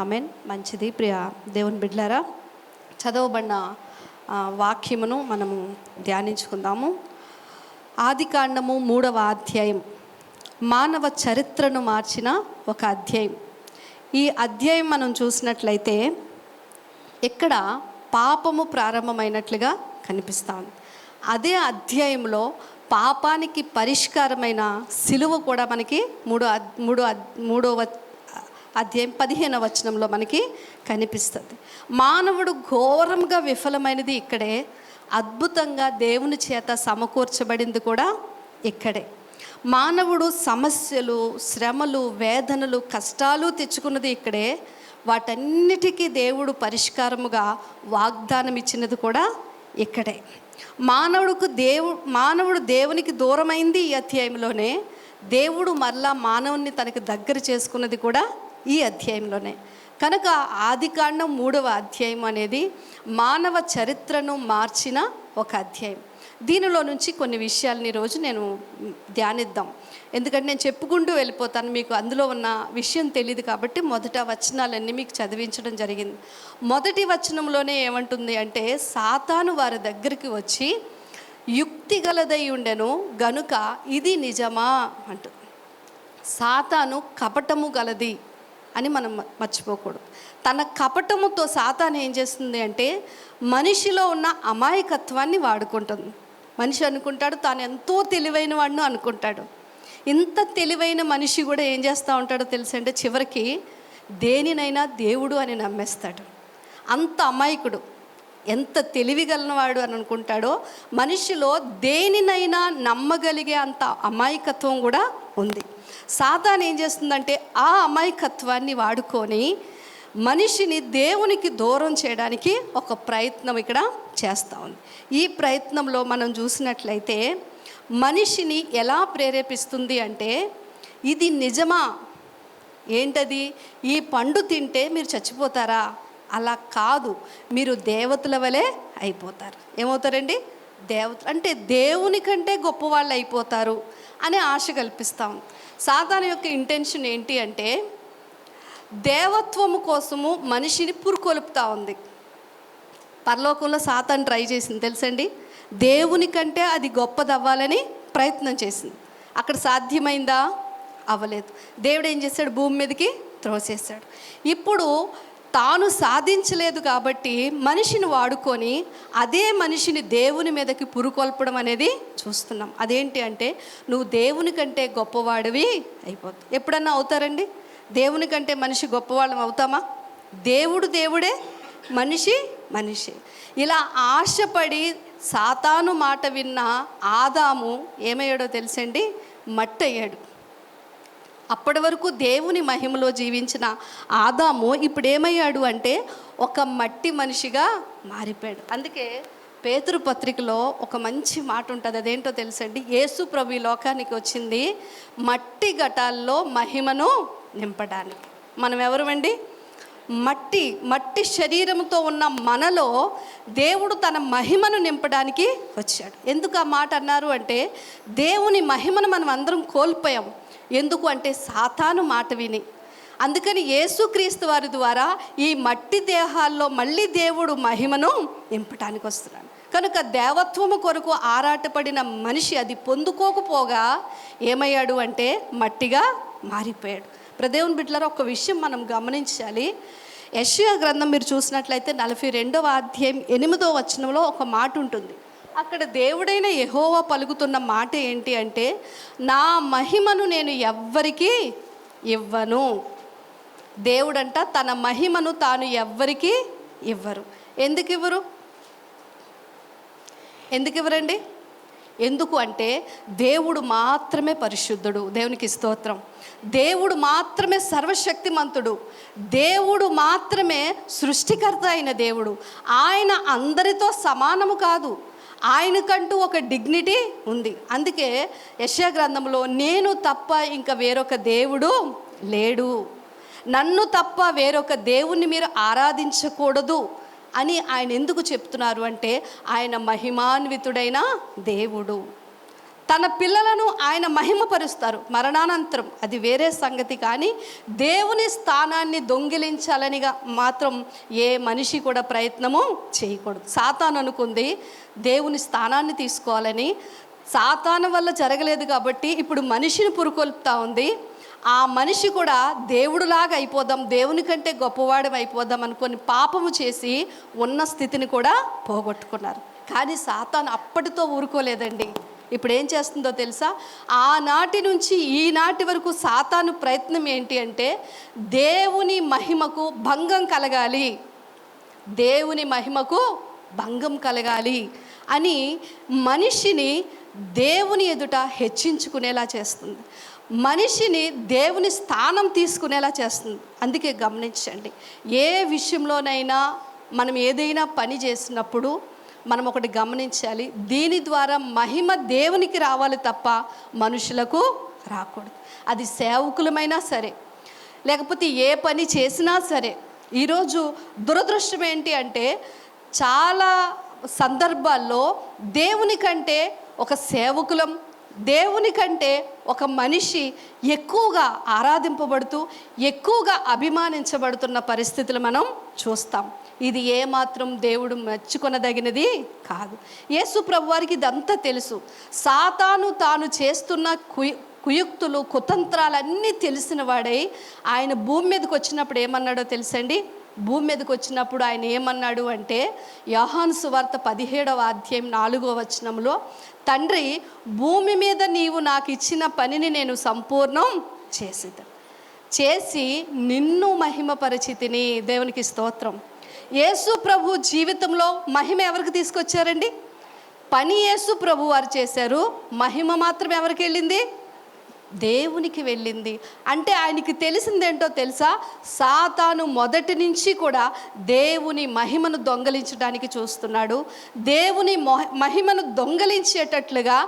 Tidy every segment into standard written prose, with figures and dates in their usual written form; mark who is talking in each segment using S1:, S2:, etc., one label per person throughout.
S1: Amen. మంచిది. ప్రియ దేవుని బిడ్డలారా, చదవబడిన వాక్యమును మనము ధ్యానించుకుందాము. ఆదికాండము 3వ అధ్యాయం మానవ చరిత్రను మార్చిన ఒక అధ్యాయం. ఈ అధ్యాయం మనం చూసినట్లయితే ఇక్కడ పాపము ప్రారంభమైనట్లుగా కనిపిస్తూ ఉంది. అదే అధ్యాయంలో పాపానికి పరిష్కారమైన సిలువ కూడా మనకి మూడవ అధ్యాయం 15వ వచనంలో మనకి కనిపిస్తుంది. మానవుడు ఘోరంగా విఫలమైనది ఇక్కడే, అద్భుతంగా దేవుని చేత సమకూర్చబడింది కూడా ఇక్కడే. మానవుడు సమస్యలు, శ్రమలు, వేదనలు, కష్టాలు తెచ్చుకున్నది ఇక్కడే. వాటన్నిటికీ దేవుడు పరిష్కారముగా వాగ్దానం ఇచ్చినది కూడా ఇక్కడే. మానవుడు దేవునికి దూరమైంది ఈ అధ్యాయంలోనే. దేవుడు మరలా మానవుని తనకు దగ్గర చేసుకున్నది కూడా ఈ అధ్యాయంలోనే. కనుక ఆదికాండం 3వ అధ్యాయం అనేది మానవ చరిత్రను మార్చిన ఒక అధ్యాయం. దీనిలో నుంచి కొన్ని విషయాలని ఈరోజు నేను ధ్యానిద్దాం. ఎందుకంటే నేను చెప్పుకుంటూ వెళ్ళిపోతాను, మీకు అందులో ఉన్న విషయం తెలియదు కాబట్టి మొదట వచనాలన్నీ మీకు చదివించడం జరిగింది. మొదటి వచనంలోనే ఏమంటుంది అంటే, సాతాను వారి దగ్గరికి వచ్చి యుక్తి గలదై ఉండెను గనుక ఇది నిజమా అంటూ. సాతాను కపటము గలది అని మనం మర్చిపోకూడదు. తన కపటముతో సాతాను ఏం చేస్తుంది అంటే, మనిషిలో ఉన్న అమాయకత్వాన్ని వాడుకుంటుంది. మనిషి అనుకుంటాడు తాను ఎంతో తెలివైన వాడిని అనుకుంటాడు. ఇంత తెలివైన మనిషి కూడా ఏం చేస్తూ ఉంటాడో తెలుసంటే, చివరికి దేనినైనా దేవుడు అని నమ్మేస్తాడు. అంత అమాయకుడు, ఎంత తెలివిగలవాడు అని అనుకుంటాడో, మనిషిలో దేనినైనా నమ్మగలిగే అంత అమాయకత్వం కూడా ఉంది. సాతాను ఏం చేస్తుందంటే, ఆ అమాయకత్వాన్ని వాడుకొని మనిషిని దేవునికి దూరం చేయడానికి ఒక ప్రయత్నం ఇక్కడ చేస్తూ ఉంది. ఈ ప్రయత్నంలో మనం చూసినట్లయితే మనిషిని ఎలా ప్రేరేపిస్తుంది అంటే, ఇది నిజమా? ఏంటది? ఈ పండు తింటే మీరు చచ్చిపోతారా? అలా కాదు, మీరు దేవతల వలె అయిపోతారు. ఏమవుతారండి? దేవతలు అంటే దేవుని కంటే గొప్పవాళ్ళు అయిపోతారు అనే ఆశ కల్పిస్తాం. సాతాను యొక్క ఇంటెన్షన్ ఏంటి అంటే, దేవత్వము కోసము మనిషిని పురుకొలుపుతూ ఉంది. పరలోకంలో సాతాను ట్రై చేసింది తెలుసండి. దేవుని కంటే అది గొప్పదవ్వాలని ప్రయత్నం చేసింది. అక్కడ సాధ్యమైందా? అవ్వలేదు. దేవుడు ఏం చేశాడు? భూమి మీదకి త్రోసేశాడు. ఇప్పుడు తాను సాధించలేదు కాబట్టి మనిషిని వాడుకొని అదే మనిషిని దేవుని మీదకి పురుకొల్పడం అనేది చూస్తున్నాం. అదేంటి అంటే, నువ్వు దేవుని కంటే గొప్పవాడివి అయిపోతావు. ఎప్పుడన్నా అవుతారండి? దేవుని కంటే మనిషి గొప్పవాళ్ళం అవుతామా? దేవుడు దేవుడే, మనిషి మనిషి. ఇలా ఆశపడి సాతాను మాట విన్న ఆదాము ఏమయ్యాడో తెలుసండి? మట్టి అయ్యాడు. అప్పటి వరకు దేవుని మహిమలో జీవించిన ఆదాము ఇప్పుడు ఏమయ్యాడు అంటే, ఒక మట్టి మనిషిగా మారిపోయాడు. అందుకే పేతురు పత్రికలో ఒక మంచి మాట ఉంటుంది. అదేంటో తెలుసండి? యేసు ప్రభు ఈ లోకానికి వచ్చింది మట్టి ఘటాల్లో మహిమను నింపడానికి. మనం ఎవరమండి? మట్టి శరీరంతో ఉన్న మనలో దేవుడు తన మహిమను నింపడానికి వచ్చాడు. ఎందుకు ఆ మాట అన్నారు అంటే, దేవుని మహిమను మనం అందరం కోల్పోయాం. ఎందుకు అంటే, సాతాను మాట విని. అందుకని యేసుక్రీస్తు వారి ద్వారా ఈ మట్టి దేహాల్లో మళ్ళీ దేవుడు మహిమను నింపడానికి వస్తున్నాడు. కనుక దేవత్వము కొరకు ఆరాటపడిన మనిషి అది పొందుకోకపోగా ఏమయ్యాడు అంటే, మట్టిగా మారిపోయాడు. దేవుని బిడ్డలారా, ఒక విషయం మనం గమనించాలి. యెషయా గ్రంథం మీరు చూసినట్లయితే 42వ అధ్యాయం 8వ వచనంలో ఒక మాట ఉంటుంది. అక్కడ దేవుడైన యెహోవా పలుకుతున్న మాట ఏంటి అంటే, నా మహిమను నేను ఎవ్వరికీ ఇవ్వను. దేవుడంట తన మహిమను తాను ఎవ్వరికీ ఇవ్వరు. ఎందుకు ఇవ్వరండి? ఎందుకు అంటే, దేవుడు మాత్రమే పరిశుద్ధుడు. దేవునికి స్తోత్రం. దేవుడు మాత్రమే సర్వశక్తిమంతుడు. దేవుడు మాత్రమే సృష్టికర్త అయిన దేవుడు. ఆయన అందరితో సమానము కాదు. ఆయనకంటూ ఒక డిగ్నిటీ ఉంది. అందుకే యెషయా గ్రంథంలో నేను తప్ప ఇంకా వేరొక దేవుడు లేడు, నన్ను తప్ప వేరొక దేవుణ్ణి మీరు ఆరాధించకూడదు అని ఆయన ఎందుకు చెప్తున్నారు అంటే, ఆయన మహిమాన్వితుడైన దేవుడు. తన పిల్లలను ఆయన మహిమపరుస్తారు మరణానంతరం, అది వేరే సంగతి. కానీ దేవుని స్థానాన్ని దొంగిలించాలనిగా మాత్రం ఏ మనిషి కూడా ప్రయత్నము చేయకూడదు. సాతాను అనుకుంది దేవుని స్థానాన్ని తీసుకోవాలని. సాతాను వల్ల జరగలేదు కాబట్టి ఇప్పుడు మనిషిని పురుకొల్పుతా ఉంది. ఆ మనిషి కూడా దేవుడులాగా అయిపోదాం, దేవుని కంటే గొప్పవాడు అయిపోదాం అనుకొని పాపము చేసి ఉన్న స్థితిని కూడా పోగొట్టుకున్నారు. కానీ సాతాను అప్పటితో ఊరుకోలేదండి. ఇప్పుడు ఏం చేస్తుందో తెలుసా? ఆనాటి నుంచి ఈనాటి వరకు సాతాను ప్రయత్నం ఏంటి అంటే దేవుని మహిమకు భంగం కలగాలి, దేవుని మహిమకు భంగం కలగాలి అని మనిషిని దేవుని ఎదుట హెచ్చించుకునేలా చేస్తుంది, మనిషిని దేవుని స్థానం తీసుకునేలా చేస్తుంది. అందుకే గమనించండి, ఏ విషయంలోనైనా మనం ఏదైనా పని చేసినప్పుడు మనం ఒకటి గమనించాలి, దీని ద్వారా మహిమ దేవునికి రావాలి తప్ప మనుషులకు రాకూడదు. అది సేవకులమైనా సరే, లేకపోతే ఏ పని చేసినా సరే. ఈరోజు దురదృష్టం ఏంటి అంటే చాలా సందర్భాల్లో దేవుని కంటే ఒక సేవకులం, దేవుని కంటే ఒక మనిషి ఎక్కువగా ఆరాధింపబడుతూ ఎక్కువగా అభిమానించబడుతున్న పరిస్థితులు మనం చూస్తాం. ఇది ఏమాత్రం దేవుడు మెచ్చుకొనదగినది కాదు. యేసు ప్రభువారికి ఇదంతా తెలుసు. సాతాను తాను చేస్తున్న కుయుక్తులు కుతంత్రాలన్నీ తెలిసిన వాడై ఆయన భూమి మీదకి వచ్చినప్పుడు ఏమన్నాడో తెలుసండి? భూమి మీదకి వచ్చినప్పుడు ఆయన ఏమన్నాడు అంటే యోహాను సువార్త 17వ అధ్యాయం 4వ వచనంలో, తండ్రి, భూమి మీద నీవు నాకు ఇచ్చిన పనిని నేను సంపూర్ణం చేసి నిన్ను మహిమపరిచితిని. దేవునికి స్తోత్రం. యేసు ప్రభు జీవితంలో మహిమ ఎవరికి తీసుకొచ్చారండి? పని యేసు ప్రభు వారు చేశారు, మహిమ మాత్రం ఎవరికి వెళ్ళింది? దేవునికి వెళ్ళింది. అంటే ఆయనకి తెలిసిందేంటో తెలుసా? సాతాను మొదటి నుంచి కూడా దేవుని మహిమను దొంగలించడానికి చూస్తున్నాడు. దేవుని మహిమను దొంగలించేటట్లుగా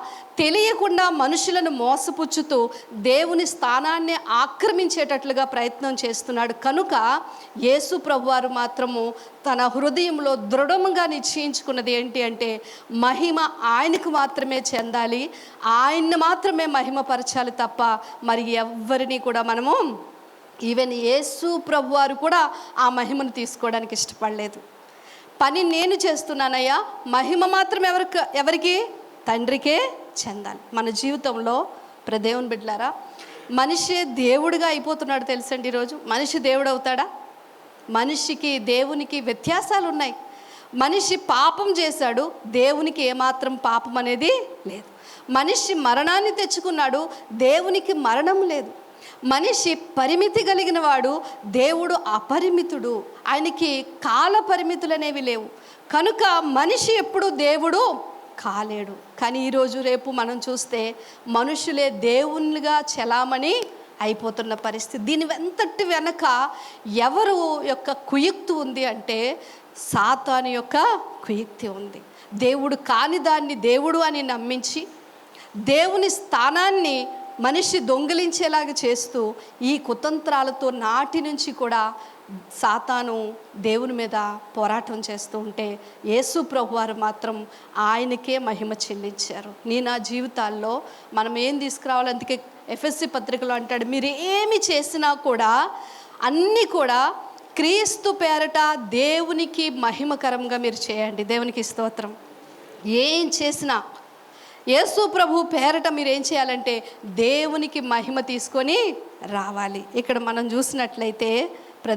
S1: తెలియకుండా మనుషులను మోసపుచ్చుతూ దేవుని స్థానాన్ని ఆక్రమించేటట్లుగా ప్రయత్నం చేస్తున్నాడు. కనుక యేసు ప్రభువారు మాత్రము తన హృదయంలో దృఢంగా నిశ్చయించుకున్నది ఏంటి అంటే మహిమ ఆయనకు మాత్రమే చెందాలి, ఆయన్ని మాత్రమే మహిమపరచాలి తప్ప మరి ఎవ్వరిని కూడా మనము, ఈవెన్ యేసు ప్రభువారు కూడా ఆ మహిమను తీసుకోవడానికి ఇష్టపడలేదు. పని నేను చేస్తున్నానయ్యా, మహిమ మాత్రం ఎవరికి? తండ్రికే చెందాలి. మన జీవితంలో దేవుని బిడ్డలారా, మనిషి దేవుడిగా అయిపోతున్నాడు తెలుసండి. ఈరోజు మనిషి దేవుడు అవుతాడా? మనిషికి దేవునికి వ్యత్యాసాలు ఉన్నాయి. మనిషి పాపం చేశాడు, దేవునికి ఏమాత్రం పాపం అనేది లేదు. మనిషి మరణాన్ని తెచ్చుకున్నాడు, దేవునికి మరణం లేదు. మనిషి పరిమితి కలిగిన వాడు, దేవుడు అపరిమితుడు, ఆయనకి కాల పరిమితులు అనేవి లేవు. కనుక మనిషి ఎప్పుడు దేవుడు కాలేడు. కానీ ఈరోజు రేపు మనం చూస్తే మనుషులే దేవునిగా చలామణి అయిపోతున్న పరిస్థితి. దీని వెంతటి వెనక ఎవరు యొక్క కుయుక్తి ఉంది అంటే సాతాను యొక్క కుయుక్తి ఉంది. దేవుడు కాని దాన్ని దేవుడు అని నమ్మించి దేవుని స్థానాన్ని మనిషి దొంగిలించేలాగా చేస్తూ ఈ కుతంత్రాలతో నాటి నుంచి కూడా సాతాను దేవుని మీద పోరాటం చేస్తూ ఉంటే యేసు ప్రభువారు మాత్రం ఆయనకే మహిమ చెల్లించారు. నా జీవితాల్లో మనం ఏం తీసుకురావాలి? అందుకే ఎఫ్ఎస్సి పత్రికలో అంటాడు, మీరు ఏమి చేసినా కూడా అన్నీ కూడా క్రీస్తు పేరట దేవునికి మహిమకరంగా మీరు చేయండి. దేవునికి స్తోత్రం. ఏం చేసినా యేసు ప్రభు పేరట మీరు ఏం చేయాలంటే దేవునికి మహిమ తీసుకొని రావాలి. ఇక్కడ మనం చూసినట్లయితే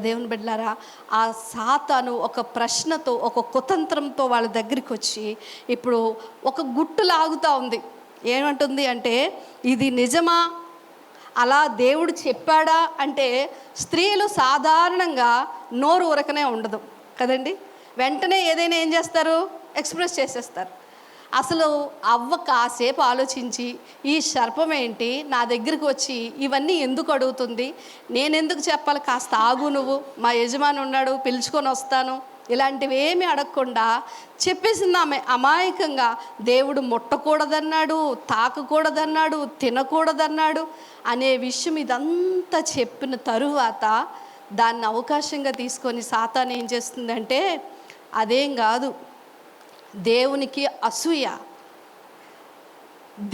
S1: దేవుని బిడ్డలారా, ఆ సాతాను ఒక ప్రశ్నతో, ఒక కుతంత్రంతో వాళ్ళ దగ్గరికి వచ్చి ఇప్పుడు ఒక గుట్టు లాగుతూ ఉంది. ఏమంటుంది అంటే, ఇది నిజమా? అలా దేవుడు చెప్పాడా అంటే స్త్రీలు సాధారణంగా నోరు ఊరకనే ఉండదు కదండి. వెంటనే ఏదైనా ఏం చేస్తారు? ఎక్స్ప్రెస్ చేసేస్తారు. అసలు అవ్వ కాసేపు ఆలోచించి ఈ సర్పం ఏంటి నా దగ్గరికి వచ్చి ఇవన్నీ ఎందుకు అడుగుతుంది, నేనెందుకు చెప్పాలి, కాస్త ఆగు, నువ్వు మా యజమాని ఉన్నాడు పిలుచుకొని వస్తాను, ఇలాంటివి ఏమీ అడగకుండా చెప్పేసింది ఆమె అమాయకంగా. దేవుడు ముట్టకూడదన్నాడు, తాకకూడదన్నాడు, తినకూడదన్నాడు అనే విషయం ఇదంతా చెప్పిన తరువాత దాన్ని అవకాశంగా తీసుకొని సాతాను ఏం చేస్తుందంటే, అదేం కాదు, దేవునికి అసూయ,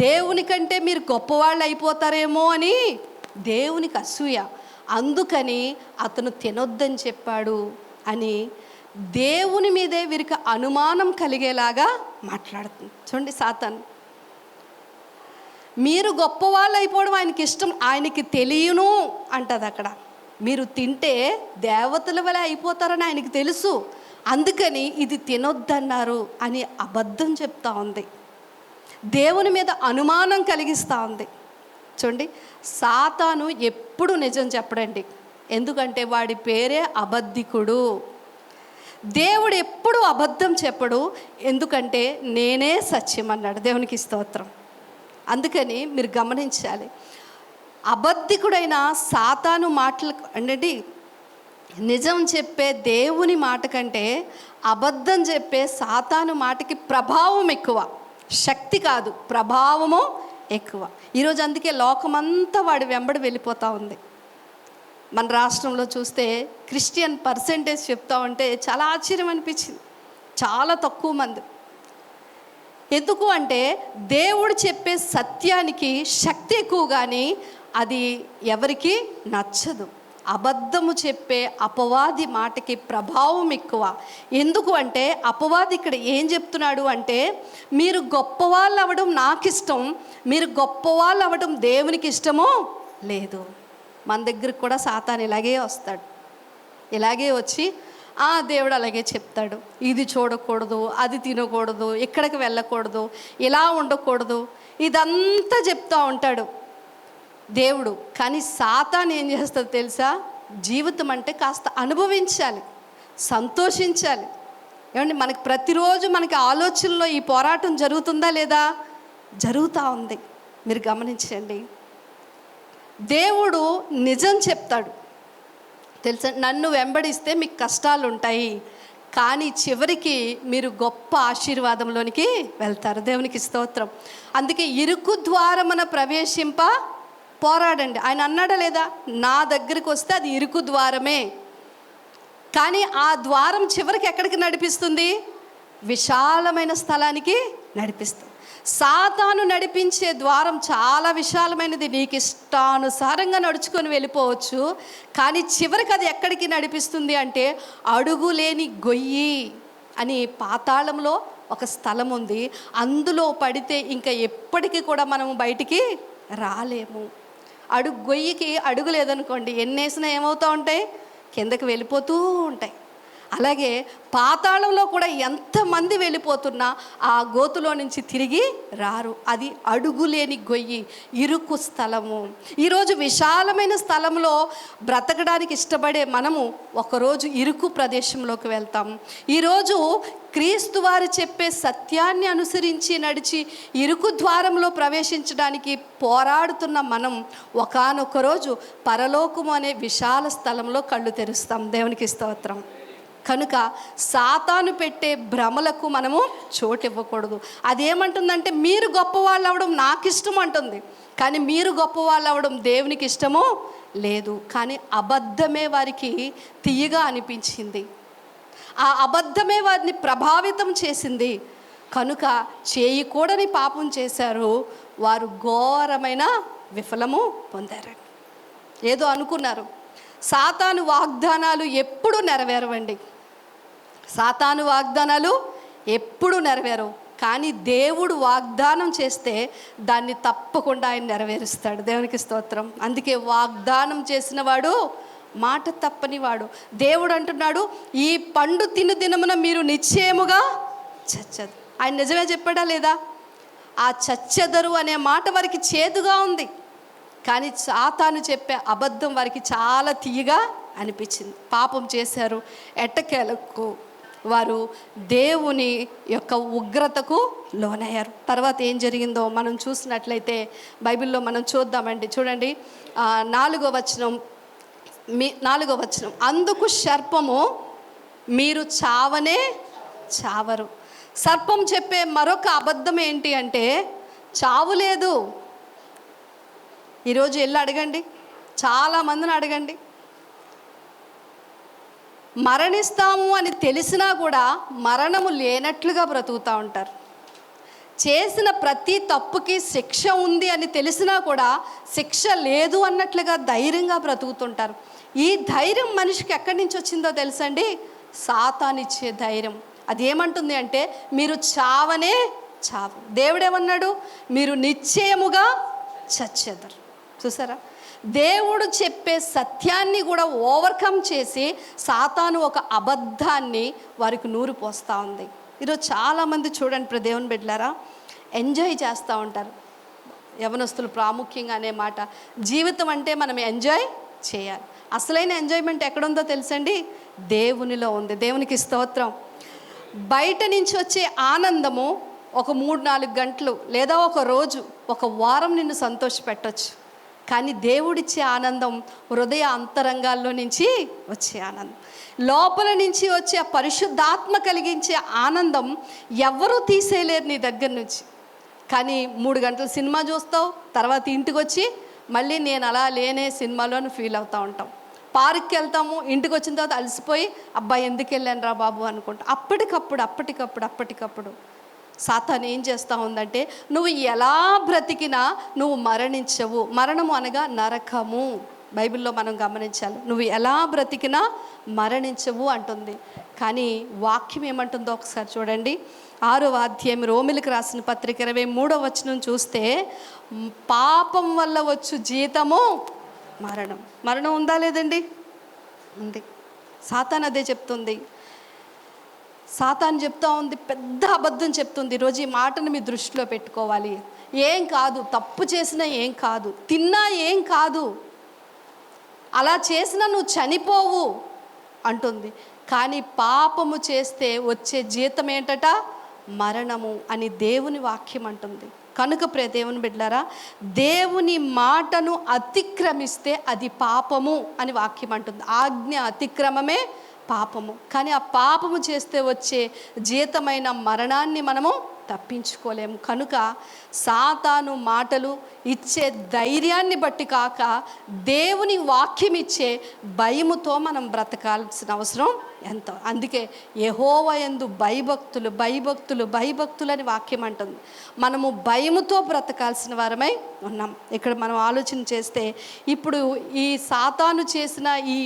S1: దేవుని కంటే మీరు గొప్పవాళ్ళు అయిపోతారేమో అని దేవునికి అసూయ. అందుకని అతను తినొద్దని చెప్పాడు అని దేవుని మీదే వీరికి అనుమానం కలిగేలాగా మాట్లాడుతుంది. చూడండి, సాతాను. మీరు గొప్పవాళ్ళు అయిపోవడం ఆయనకి ఇష్టం, ఆయనకి తెలియను అంటది అక్కడ. మీరు తింటే దేవతల వలె అయిపోతారని ఆయనకి తెలుసు, అందుకని ఇది తినొద్దన్నారు అని అబద్ధం చెప్తా ఉంది. దేవుని మీద అనుమానం కలిగిస్తూ ఉంది. చూడండి, సాతాను ఎప్పుడు నిజం చెప్పడండి, ఎందుకంటే వాడి పేరే అబద్ధికుడు. దేవుడు ఎప్పుడు అబద్ధం చెప్పడు, ఎందుకంటే నేనే సత్యం అన్నాడు. దేవునికి స్తోత్రం. అందుకని మీరు గమనించాలి, అబద్ధికుడైన సాతాను మాటలు అంటే నిజం చెప్పే దేవుని మాట కంటే అబద్ధం చెప్పే సాతాను మాటకి ప్రభావం ఎక్కువ, శక్తి కాదు, ప్రభావము ఎక్కువ. ఈరోజు అందుకే లోకమంతా వాడి వెంబడి వెళ్ళిపోతూ ఉంది. మన రాష్ట్రంలో చూస్తే క్రిస్టియన్ పర్సెంటేజ్ చెప్తా ఉంటే చాలా ఆశ్చర్యం అనిపించింది, చాలా తక్కువ మంది. ఎందుకు అంటే దేవుడు చెప్పే సత్యానికి శక్తి ఎక్కువ, కానీ అది ఎవరికి నచ్చదు. అబద్ధము చెప్పే అపవాది మాటకి ప్రభావం ఎక్కువ. ఎందుకు అంటే అపవాది ఇక్కడ ఏం చెప్తున్నాడు అంటే, మీరు గొప్పవాళ్ళు అవ్వడం నాకు ఇష్టం, మీరు గొప్పవాళ్ళు అవ్వడం దేవునికి ఇష్టమో లేదు. మన దగ్గరికి కూడా సాతాను ఇలాగే వస్తాడు. ఇలాగే వచ్చి దేవుడు అలాగే చెప్తాడు, ఇది చూడకూడదు, అది తినకూడదు, ఇక్కడికి వెళ్ళకూడదు, ఇలా ఉండకూడదు, ఇదంతా చెప్తూ ఉంటాడు దేవుడు. కానీ సాతాను ఏం చేస్తుంది తెలుసా? జీవితం అంటే కాస్త అనుభవించాలి, సంతోషించాలి. ఏమండి, మనకి ప్రతిరోజు మనకి ఆలోచనలో ఈ పోరాటం జరుగుతుందా లేదా? జరుగుతూ ఉంది. మీరు గమనించండి, దేవుడు నిజం చెప్తాడు తెలుసా. నన్ను వెంబడిస్తే మీకు కష్టాలు ఉంటాయి, కానీ చివరికి మీరు గొప్ప ఆశీర్వాదంలోనికి వెళ్తారు. దేవునికి స్తోత్రం. అందుకే ఇరుకు ద్వారమున ప్రవేశింప పోరాడండి. ఆయన అన్నాడా లేదా? నా దగ్గరికి వస్తే అది ఇరుకు ద్వారమే, కానీ ఆ ద్వారం చివరికి ఎక్కడికి నడిపిస్తుంది? విశాలమైన స్థలానికి నడిపిస్తుంది. సాతాను నడిపించే ద్వారం చాలా విశాలమైనది, నీకు ఇష్టానుసారంగా నడుచుకొని వెళ్ళిపోవచ్చు, కానీ చివరికి అది ఎక్కడికి నడిపిస్తుంది అంటే అడుగులేని గొయ్యి అని పాతాళంలో ఒక స్థలం ఉంది. అందులో పడితే ఇంకా ఎప్పటికీ కూడా మనము బయటికి రాలేము. గొయ్యికి అడుగు లేదనుకోండి, ఎన్నేసినా ఏమవుతూ ఉంటాయి? కిందకి వెళ్ళిపోతూ ఉంటాయి. అలాగే పాతాళంలో కూడా ఎంతమంది వెళ్ళిపోతున్నా ఆ గోతులో నుంచి తిరిగి రారు. అది అడుగులేని గొయ్యి, ఇరుకు స్థలము. ఈరోజు విశాలమైన స్థలంలో బ్రతకడానికి ఇష్టపడే మనము ఒకరోజు ఇరుకు ప్రదేశంలోకి వెళ్తాం. ఈరోజు క్రీస్తు వారు చెప్పే సత్యాన్ని అనుసరించి నడిచి ఇరుకు ద్వారంలో ప్రవేశించడానికి పోరాడుతున్న మనం ఒకానొక రోజు పరలోకము అనే విశాల స్థలంలో కళ్ళు తెరుస్తాం. దేవునికి స్తోత్రం. కనుక సాతాను పెట్టే భ్రమలకు మనము చోటు ఇవ్వకూడదు. అదేమంటుందంటే మీరు గొప్పవాళ్ళు అవ్వడం నాకు ఇష్టం అంటుంది, కానీ మీరు గొప్పవాళ్ళు అవ్వడం దేవునికి ఇష్టమో లేదు. కానీ అబద్ధమే వారికి తీయగా అనిపించింది, ఆ అబద్ధమే వారిని ప్రభావితం చేసింది. కనుక చేయకూడని పాపం చేశారు, వారు ఘోరమైన విఫలము పొందారు. ఏదో అనుకున్నారు. సాతాను వాగ్దానాలు ఎప్పుడు నెరవేరవండి, సాతాను వాగ్దానాలు ఎప్పుడు నెరవేరవు. కానీ దేవుడు వాగ్దానం చేస్తే దాన్ని తప్పకుండా ఆయన నెరవేరుస్తాడు. దేవునికి స్తోత్రం. అందుకే వాగ్దానం చేసిన వాడు మాట తప్పని వాడు. దేవుడు అంటున్నాడు, ఈ పండు తిను దినమున మీరు నిశ్చయముగా చచ్చదు. ఆయన నిజమే చెప్పాడా లేదా? ఆ చచ్చెదరు అనే మాట వారికి చేదుగా ఉంది, కానీ సాతాను చెప్పే అబద్ధం వారికి చాలా తీయగా అనిపించింది. పాపం చేశారు, ఎట్టకేలకు వారు దేవుని యొక్క ఉగ్రతకు లోనయ్యారు. తర్వాత ఏం జరిగిందో మనం చూసినట్లయితే బైబిల్లో మనం చూద్దామండి. చూడండి, 4వ వచనం. అందుకు సర్పము, మీరు చావనే చావరు. సర్పం చెప్పే మరొక అబద్ధం ఏంటి అంటే చావు లేదు. ఈరోజు వెళ్ళి అడగండి, చాలామందిని అడగండి, మరణిస్తాము అని తెలిసినా కూడా మరణము లేనట్లుగా బ్రతుకుతూ ఉంటారు. చేసిన ప్రతి తప్పుకి శిక్ష ఉంది అని తెలిసినా కూడా శిక్ష లేదు అన్నట్లుగా ధైర్యంగా బ్రతుకుతుంటారు. ఈ ధైర్యం మనిషికి ఎక్కడి నుంచి వచ్చిందో తెలుసండి? సాతానిచ్చే ధైర్యం. అది ఏమంటుంది అంటే, మీరు చావనే చావు. దేవుడేమన్నాడు? మీరు నిశ్చయముగా చచ్చెదరు. చూసారా? దేవుడు చెప్పే సత్యాన్ని కూడా ఓవర్కమ్ చేసి సాతాను ఒక అబద్ధాన్ని వారికి నూరు పోస్తూ ఉంది. ఈరోజు చాలామంది చూడండి దేవుని బిడ్డలారా, ఎంజాయ్ చేస్తూ ఉంటారు. యవనస్తులు ప్రాముఖ్యంగా అనే మాట, జీవితం అంటే మనం ఎంజాయ్ చేయాలి. అసలైన ఎంజాయ్మెంట్ ఎక్కడుందో తెలుసండి? దేవునిలో ఉంది. దేవునికి స్తోత్రం. బయట నుంచి వచ్చే ఆనందము ఒక 3-4 గంటలు లేదా ఒక రోజు, ఒక వారం నిన్ను సంతోషపెట్టచ్చు. కానీ దేవుడిచ్చే ఆనందం హృదయ అంతరంగాల్లో నుంచి వచ్చే ఆనందం, లోపల నుంచి వచ్చే పరిశుద్ధాత్మ కలిగించే ఆనందం ఎవరూ తీసేయలేరు నీ దగ్గర నుంచి. కానీ 3 గంటలు సినిమా చూస్తావు, తర్వాత ఇంటికి వచ్చి మళ్ళీ నేను అలా లేనే సినిమాలోని ఫీల్ అవుతూ ఉంటాం. పార్క్కి వెళ్తాము, ఇంటికి వచ్చిన తర్వాత అలసిపోయి అబ్బాయి ఎందుకు వెళ్ళాను రా బాబు అనుకుంటా. అప్పటికప్పుడు సాతాను ఏం చేస్తూ ఉందంటే, నువ్వు ఎలా బ్రతికినా నువ్వు మరణించవు. మరణము అనగా నరకము. బైబిల్లో మనం గమనించాలి. నువ్వు ఎలా బ్రతికినా మరణించవు అంటుంది. కానీ వాక్యం ఏమంటుందో ఒకసారి చూడండి. 6వ అధ్యాయం రోమిలకు రాసిన పత్రిక 23వ వచనం చూస్తే, పాపం వల్ల వచ్చు జీతము మరణం. మరణం ఉందా లేదండి? ఉంది. సాతాను అదే చెప్తుంది. సాతాను చెప్తా ఉంది, పెద్ద అబద్ధం చెప్తుంది. ఈరోజు ఈ మాటను మీ దృష్టిలో పెట్టుకోవాలి. ఏం కాదు, తప్పు చేసినా ఏం కాదు, తిన్నా ఏం కాదు, అలా చేసినా నువ్వు చనిపోవు అంటుంది. కానీ పాపము చేస్తే వచ్చే జీతం ఏంటట? మరణము అని దేవుని వాక్యం అంటుంది. కనుక దేవుని బిడ్డలారా, దేవుని మాటను అతిక్రమిస్తే అది పాపము అని వాక్యం అంటుంది. ఆజ్ఞ అతిక్రమమే పాపము. కానీ ఆ పాపము చేస్తే వచ్చే జీతమైన మరణాన్ని మనము తప్పించుకోలేము. కనుక సాతాను మాటలు ఇచ్చే ధైర్యాన్ని బట్టి కాక, దేవుని వాక్యం ఇచ్చే భయముతో మనం బ్రతకాల్సిన అవసరం ఎంతో. అందుకే యెహోవా యందు భయభక్తులు అని వాక్యం అంటుంది. మనము భయముతో బ్రతకాల్సిన వారమై ఉన్నాం. ఇక్కడ మనం ఆలోచన చేస్తే, ఇప్పుడు ఈ సాతాను చేసిన ఈ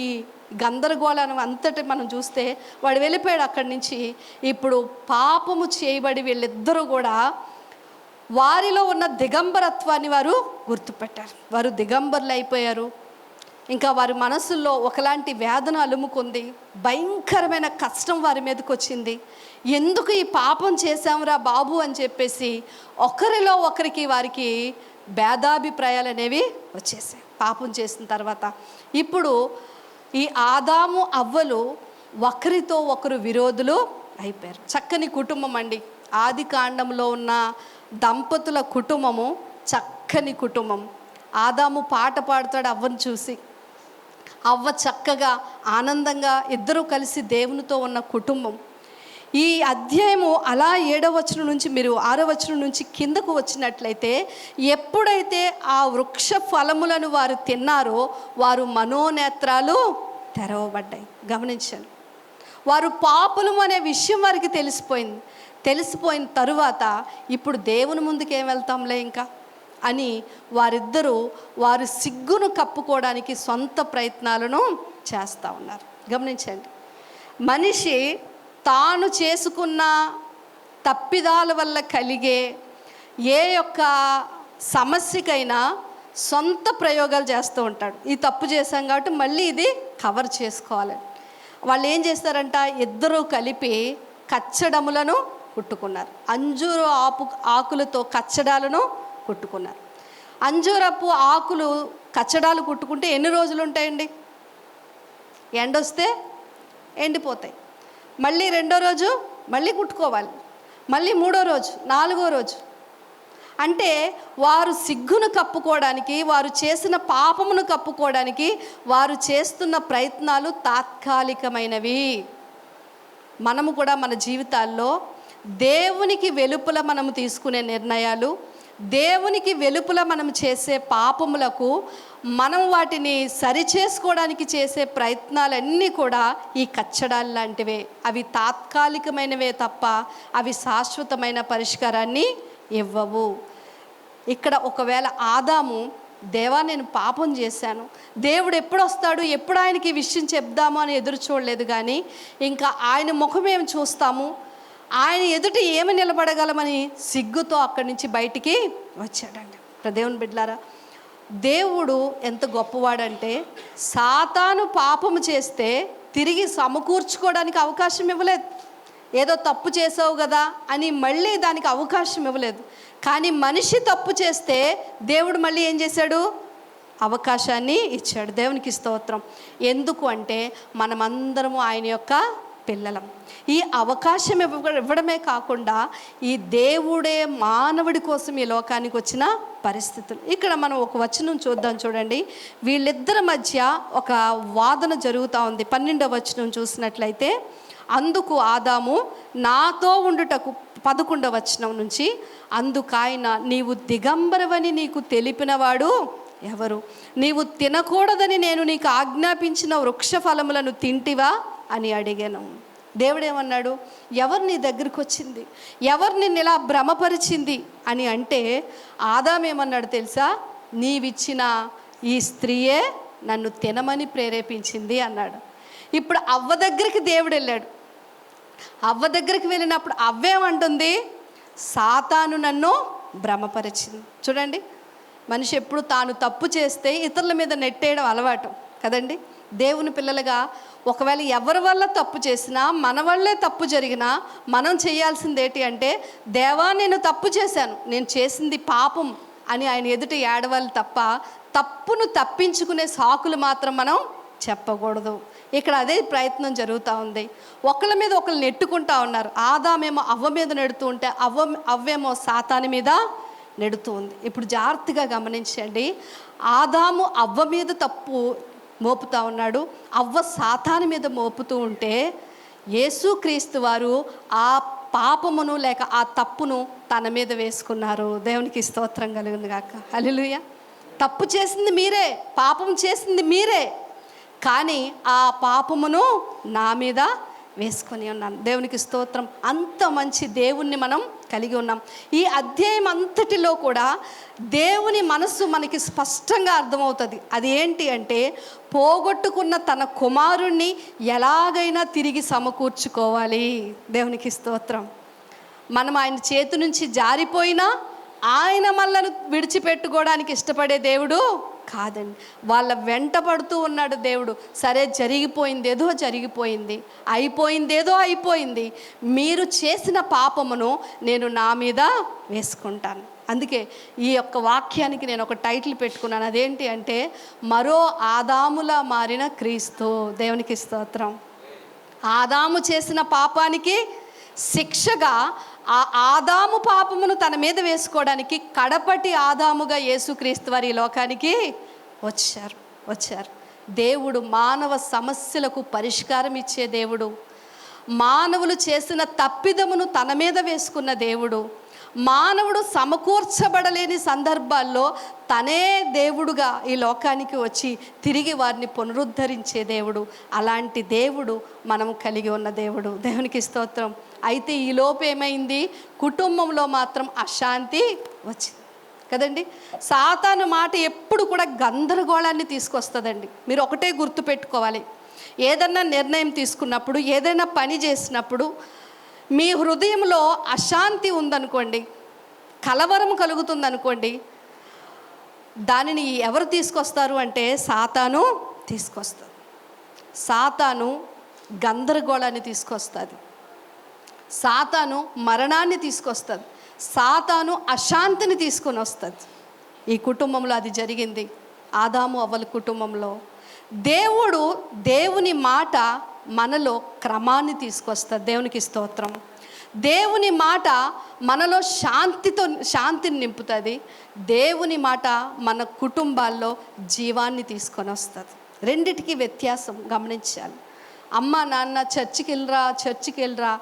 S1: గందరగోళం అంతటి మనం చూస్తే, వాడు వెళ్ళిపోయాడు అక్కడి నుంచి. ఇప్పుడు పాపము చేయబడి వీళ్ళిద్దరూ కూడా వారిలో ఉన్న దిగంబరత్వాన్ని వారు గుర్తుపెట్టారు. వారు దిగంబరులు అయిపోయారు. ఇంకా వారి మనసుల్లో ఒకలాంటి వేదన అలుముకుంది. భయంకరమైన కష్టం వారి మీదకి వచ్చింది. ఎందుకు ఈ పాపం చేశాంరా బాబు అని చెప్పేసి ఒకరిలో ఒకరికి వారికి భేదాభిప్రాయాలు అనేవి వచ్చేసాయి పాపం చేసిన తర్వాత. ఇప్పుడు ఈ ఆదాము అవ్వలు ఒకరితో ఒకరు విరోధులు అయిపోయారు. చక్కని కుటుంబం అండి. ఆది కాండంలో ఉన్న దంపతుల కుటుంబము చక్కని కుటుంబం. ఆదాము పాట పాడుతాడు అవ్వను చూసి. అవ్వ చక్కగా ఆనందంగా ఇద్దరూ కలిసి దేవునితో ఉన్న కుటుంబం. ఈ అధ్యాయము అలా 7వ వచనం నుంచి మీరు 6వ వచనం నుంచి కిందకు వచ్చినట్లయితే, ఎప్పుడైతే ఆ వృక్ష ఫలములను వారు తిన్నారో వారు మనోనేత్రాలు తెరవబడ్డాయి. గమనించండి. వారు పాపులు అనే విషయం వారికి తెలిసిపోయిన తరువాత ఇప్పుడు దేవుని ముందుకు ఏం వెళ్తాంలే ఇంకా అని వారిద్దరూ వారు సిగ్గును కప్పుకోవడానికి సొంత ప్రయత్నాలను చేస్తూ ఉన్నారు. గమనించండి. మనిషి తాను చేసుకున్న తప్పిదాల వల్ల కలిగే ఏ యొక్క సమస్యకైనా సొంత ప్రయోగాలు చేస్తూ ఉంటాడు. ఈ తప్పు చేశాం కాబట్టి మళ్ళీ ఇది కవర్ చేసుకోవాలి. వాళ్ళు ఏం చేస్తారంట, ఇద్దరూ కలిపి కచ్చడములను కుట్టుకున్నారు. అంజూరు ఆకులతో కచ్చడాలను కుట్టుకున్నారు. అంజూరపు ఆకులు కచ్చడాలు కుట్టుకుంటే ఎన్ని రోజులు ఉంటాయండి? ఎండొస్తే ఎండిపోతాయి. మళ్ళీ 2వ రోజు మళ్ళీ కుట్టుకోవాలి, మళ్ళీ 3వ రోజు, 4వ రోజు. అంటే వారు సిగ్గును కప్పుకోవడానికి, వారు చేసిన పాపమును కప్పుకోవడానికి వారు చేస్తున్న ప్రయత్నాలు తాత్కాలికమైనవి. మనము కూడా మన జీవితాల్లో దేవునికి వెలుపల మనము తీసుకునే నిర్ణయాలు, దేవునికి వెలుపల మనం చేసే పాపములకు మనం వాటిని సరిచేసుకోవడానికి చేసే ప్రయత్నాలన్నీ కూడా ఈ కచ్చడాలు లాంటివే. అవి తాత్కాలికమైనవే తప్ప అవి శాశ్వతమైన పరిష్కారాన్ని ఇవ్వవు. ఇక్కడ ఒకవేళ ఆదాము, దేవా నేను పాపం చేశాను, దేవుడు ఎప్పుడు వస్తాడు, ఎప్పుడు ఆయనకి ఈ విషయం చెప్దాము అని ఎదురు చూడలేదు. కానీ ఇంకా ఆయన ముఖం ఏమి చూస్తాము, ఆయన ఎదుట ఏమి నిలబడగలమని సిగ్గుతో అక్కడి నుంచి బయటికి వచ్చాడండి. దేవుని బిడ్డలారా, దేవుడు ఎంత గొప్పవాడంటే సాతాను పాపము చేస్తే తిరిగి సమకూర్చుకోవడానికి అవకాశం ఇవ్వలేదు. ఏదో తప్పు చేసావు కదా అని మళ్ళీ దానికి అవకాశం ఇవ్వలేదు. కానీ మనిషి తప్పు చేస్తే దేవుడు మళ్ళీ ఏం చేశాడు, అవకాశాన్ని ఇచ్చాడు. దేవునికి స్తోత్రం. ఎందుకు అంటే మనమందరము ఆయన యొక్క పిల్లలం. ఈ అవకాశం ఇవ్వడమే కాకుండా ఈ దేవుడే మానవుడి కోసం ఈ లోకానికి వచ్చిన పరిస్థితులు. ఇక్కడ మనం ఒక వచనం చూద్దాం, చూడండి. వీళ్ళిద్దరి మధ్య ఒక వాదన జరుగుతూ ఉంది. 12వ వచనం చూసినట్లయితే, అందుకు ఆదాము నాతో ఉండుటకు, 11వ వచనం నుంచి, అందుకాయన నీవు దిగంబరవని నీకు తెలిపినవాడు ఎవరు? నీవు తినకూడదని నేను నీకు ఆజ్ఞాపించిన వృక్ష ఫలములను తింటివా అని అడిగాను. దేవుడు ఏమన్నాడు, ఎవరు నీ దగ్గరికి వచ్చింది, ఎవరు నిన్ను ఇలా భ్రమపరిచింది అని అంటే ఆదామేమన్నాడు తెలుసా, నీవిచ్చిన ఈ స్త్రీయే నన్ను తినమని ప్రేరేపించింది అన్నాడు. ఇప్పుడు అవ్వ దగ్గరికి దేవుడు వెళ్ళాడు. అవ్వ దగ్గరికి వెళ్ళినప్పుడు అవ్వేమంటుంది, సాతాను నన్ను భ్రమపరిచింది. చూడండి, మనిషి ఎప్పుడు తాను తప్పు చేస్తే ఇతరుల మీద నెట్టేయడం అలవాటు కదండి. దేవుని పిల్లలుగా ఒకవేళ ఎవరి వల్ల తప్పు చేసినా, మన వల్లే తప్పు జరిగినా మనం చేయాల్సింది ఏంటి అంటే, దేవా నేను తప్పు చేశాను, నేను చేసింది పాపం అని ఆయన ఎదుట ఏడవాలి తప్ప తప్పును తప్పించుకునే సాకులు మాత్రం మనం చెప్పకూడదు. ఇక్కడ అదే ప్రయత్నం జరుగుతూ ఉంది. ఒకళ్ళ మీద ఒకళ్ళు నెట్టుకుంటా ఉన్నారు. ఆదామేమో అవ్వ మీద నెడుతూ ఉంటే అవ్వేమో సాతాను మీద నెడుతూ ఉంది. ఇప్పుడు జాగ్రత్తగా గమనించండి, ఆదాము అవ్వ మీద తప్పు మోపుతా ఉన్నాడు, అవ్వ సాతాను మీద మోపుతూ ఉంటే యేసుక్రీస్తు వారు ఆ పాపమును లేక ఆ తప్పును తన మీద వేసుకున్నారు. దేవునికి స్తోత్రం కలుగును గాక. హల్లెలూయా. తప్పు చేసింది మీరే, పాపం చేసింది మీరే, కానీ ఆ పాపమును నా మీద వేసుకొని ఉన్నాను. దేవునికి స్తోత్రం. అంత మంచి దేవుణ్ణి మనం కలిగి ఉన్నాం. ఈ అధ్యాయం అంతటిలో కూడా దేవుని మనస్సు మనకి స్పష్టంగా అర్థమవుతుంది. అది ఏంటి అంటే, పోగొట్టుకున్న తన కుమారుణ్ణి ఎలాగైనా తిరిగి సమకూర్చుకోవాలి. దేవునికి స్తోత్రం. మనం ఆయన చేతి నుంచి జారిపోయినా ఆయన మనల్ని విడిచిపెట్టుకోవడానికి ఇష్టపడే దేవుడు కాదండి. వాళ్ళ వెంట పడుతూ ఉన్నాడు దేవుడు. సరే, జరిగిపోయిందేదో జరిగిపోయింది, అయిపోయిందేదో అయిపోయింది, మీరు చేసిన పాపమును నేను నా మీద వేసుకుంటాను. అందుకే ఈ యొక్క వాక్యానికి నేను ఒక టైటిల్ పెట్టుకున్నాను. అదేంటి అంటే, మరో ఆదాములా మారిన క్రీస్తు. దేవునికి స్తోత్రం. ఆదాము చేసిన పాపానికి శిక్షగా ఆ ఆదాము పాపమును తన మీద వేసుకోవడానికి కడపటి ఆదాముగా యేసుక్రీస్తు వారి ఈ లోకానికి వచ్చారు. దేవుడు మానవ సమస్యలకు పరిష్కారం ఇచ్చే దేవుడు. మానవులు చేసిన తప్పిదమును తన మీద వేసుకున్న దేవుడు. మానవుడు సమకూర్చబడలేని సందర్భాల్లో తనే దేవుడుగా ఈ లోకానికి వచ్చి తిరిగి వారిని పునరుద్ధరించే దేవుడు. అలాంటి దేవుడు మనం కలిగి ఉన్న దేవుడు. దేవునికి స్తోత్రం. అయితే ఈ లోపు ఏమైంది, కుటుంబంలో మాత్రం అశాంతి వచ్చింది కదండి. సాతాను మాట ఎప్పుడు కూడా గందరగోళాన్ని తీసుకొస్తుందండి. మీరు ఒకటే గుర్తుపెట్టుకోవాలి, ఏదన్నా నిర్ణయం తీసుకున్నప్పుడు, ఏదైనా పని చేసినప్పుడు మీ హృదయంలో అశాంతి ఉందనుకోండి, కలవరం కలుగుతుందనుకోండి, దానిని ఎవరు తీసుకొస్తారు అంటే సాతాను తీసుకొస్తుంది. సాతాను గందరగోళాన్ని తీసుకొస్తుంది. సాతాను మరణాన్ని తీసుకొస్తుంది. సాతాను అశాంతిని తీసుకొని వస్తుంది. ఈ కుటుంబంలో అది జరిగింది, ఆదాము అవ్వల కుటుంబంలో. దేవుని మాట మనలో క్రమాన్ని తీసుకొస్తుంది. దేవునికి స్తోత్రం. దేవుని మాట మనలో శాంతిని నింపుతుంది. దేవుని మాట మన కుటుంబాల్లో జీవాన్ని తీసుకొని వస్తుంది. రెండిటికి వ్యత్యాసం గమనించాలి. అమ్మ నాన్న చర్చికి వెళ్ళరా,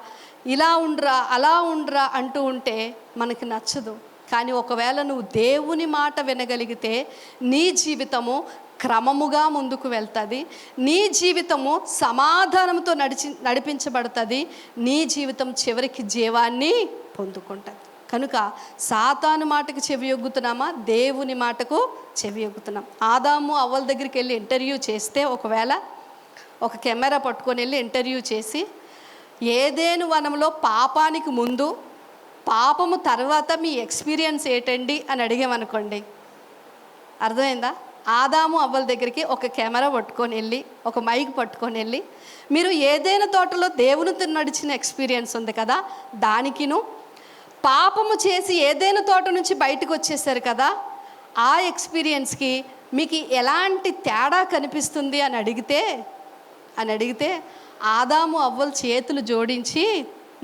S1: ఇలా ఉండరా, అలా ఉండరా అంటూ ఉంటే మనకి నచ్చదు. కానీ ఒకవేళ నువ్వు దేవుని మాట వినగలిగితే నీ జీవితము క్రమముగా ముందుకు వెళ్తుంది. నీ జీవితము సమాధానంతో నడిపించబడుతుంది. నీ జీవితం చివరికి జీవాన్ని పొందుకుంటుంది. కనుక సాతాను మాటకు చెవియొగ్గుతున్నామా, దేవుని మాటకు చెవియొగ్గుతున్నాం? ఆదాము అవ్వల దగ్గరికి వెళ్ళి ఇంటర్వ్యూ చేస్తే, ఒకవేళ ఒక కెమెరా పట్టుకొని వెళ్ళి ఇంటర్వ్యూ చేసి, ఏదెను వనంలో పాపానికి ముందు, పాపము తర్వాత మీ ఎక్స్పీరియన్స్ ఏంటండి అని అడిగామనుకోండి, అర్థమైందా? ఆదాము అవ్వల దగ్గరికి ఒక కెమెరా పట్టుకొని వెళ్ళి, ఒక మైక్ పట్టుకొని వెళ్ళి, మీరు ఏదైనా తోటలో దేవునితో నడిచిన ఎక్స్పీరియన్స్ ఉంది కదా, దానికిను పాపము చేసి ఏదైనా తోట నుంచి బయటకు వచ్చేసారు కదా, ఆ ఎక్స్పీరియన్స్కి మీకు ఎలాంటి తేడా కనిపిస్తుంది అని అడిగితే ఆదాము అవ్వల చేతులు జోడించి